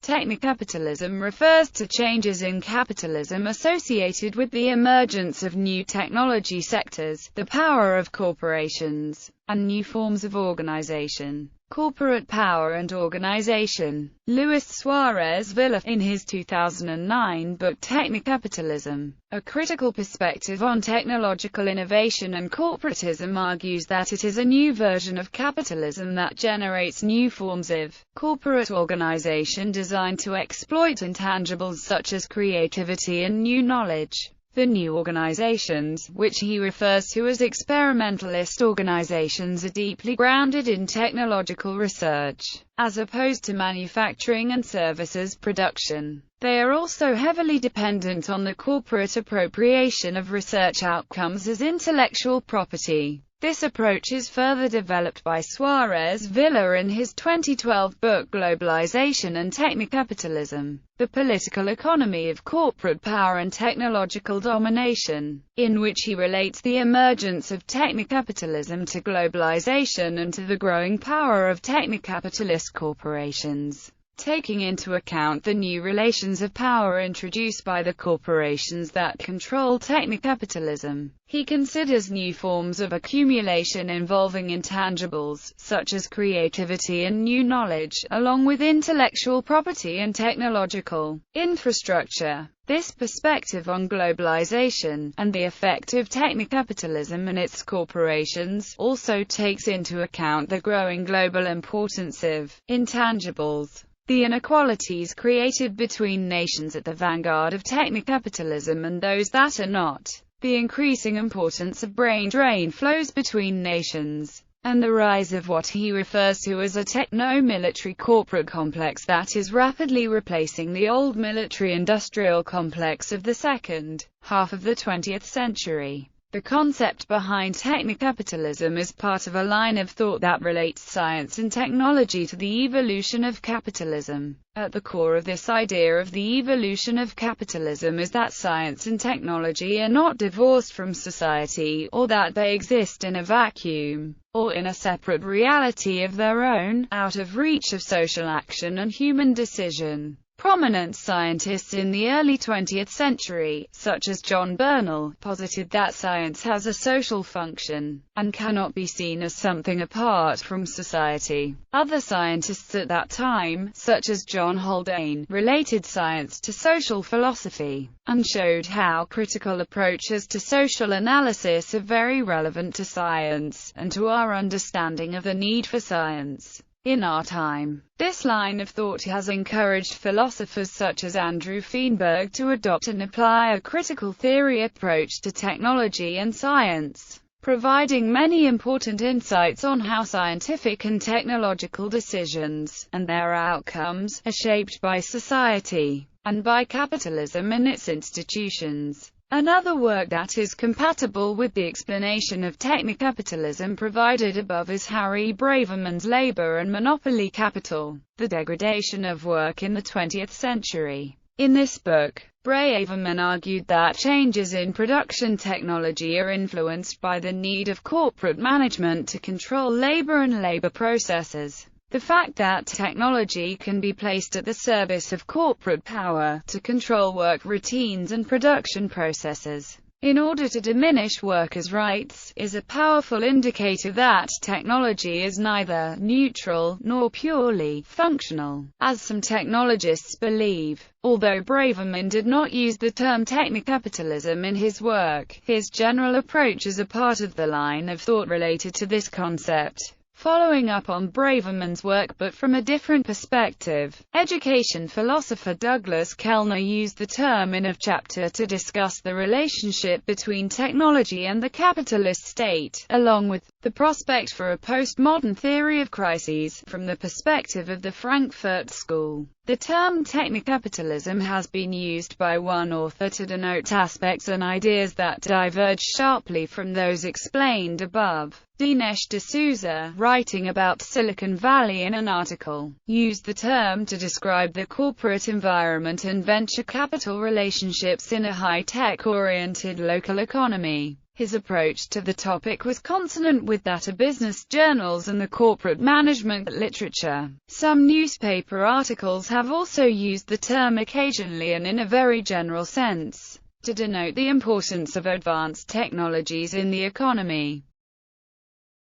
Technocapitalism refers to changes in capitalism associated with the emergence of new technology sectors, the power of corporations, and new forms of organization. Corporate power and organization. Luis Suarez Villa, in his 2009 book Technocapitalism, A Critical Perspective on Technological Innovation and Corporatism, argues that it is a new version of capitalism that generates new forms of corporate organization designed to exploit intangibles such as creativity and new knowledge. The new organizations, which he refers to as experimentalist organizations, are deeply grounded in technological research, as opposed to manufacturing and services production. They are also heavily dependent on the corporate appropriation of research outcomes as intellectual property. This approach is further developed by Suarez Villa in his 2012 book Globalization and Technocapitalism, The Political Economy of Corporate Power and Technological Domination, in which he relates the emergence of technocapitalism to globalization and to the growing power of technocapitalist corporations. Taking into account the new relations of power introduced by the corporations that control technocapitalism, he considers new forms of accumulation involving intangibles, such as creativity and new knowledge, along with intellectual property and technological infrastructure. This perspective on globalization, and the effect of technocapitalism and its corporations, also takes into account the growing global importance of intangibles. The inequalities created between nations at the vanguard of technocapitalism and those that are not, the increasing importance of brain drain flows between nations, and the rise of what he refers to as a techno-military corporate complex that is rapidly replacing the old military-industrial complex of the second half of the 20th century. The concept behind technocapitalism is part of a line of thought that relates science and technology to the evolution of capitalism. At the core of this idea of the evolution of capitalism is that science and technology are not divorced from society, or that they exist in a vacuum, or in a separate reality of their own, out of reach of social action and human decision. Prominent scientists in the early 20th century, such as John Bernal, posited that science has a social function, and cannot be seen as something apart from society. Other scientists at that time, such as John Haldane, related science to social philosophy, and showed how critical approaches to social analysis are very relevant to science, and to our understanding of the need for science. In our time, this line of thought has encouraged philosophers such as Andrew Feinberg to adopt and apply a critical theory approach to technology and science, providing many important insights on how scientific and technological decisions, and their outcomes, are shaped by society, and by capitalism and its institutions. Another work that is compatible with the explanation of technocapitalism provided above is Harry Braverman's Labor and Monopoly Capital, The Degradation of Work in the 20th Century. In this book, Braverman argued that changes in production technology are influenced by the need of corporate management to control labor and labor processes. The fact that technology can be placed at the service of corporate power, to control work routines and production processes, in order to diminish workers' rights, is a powerful indicator that technology is neither neutral, nor purely functional, as some technologists believe. Although Braverman did not use the term technocapitalism in his work, his general approach is a part of the line of thought related to this concept. Following up on Braverman's work but from a different perspective, education philosopher Douglas Kellner used the term in a chapter to discuss the relationship between technology and the capitalist state, along with the prospect for a postmodern theory of crises, from the perspective of the Frankfurt School. The term technocapitalism has been used by one author to denote aspects and ideas that diverge sharply from those explained above. Dinesh D'Souza, writing about Silicon Valley in an article, used the term to describe the corporate environment and venture capital relationships in a high-tech-oriented local economy. His approach to the topic was consonant with that of business journals and the corporate management literature. Some newspaper articles have also used the term occasionally and in a very general sense, to denote the importance of advanced technologies in the economy.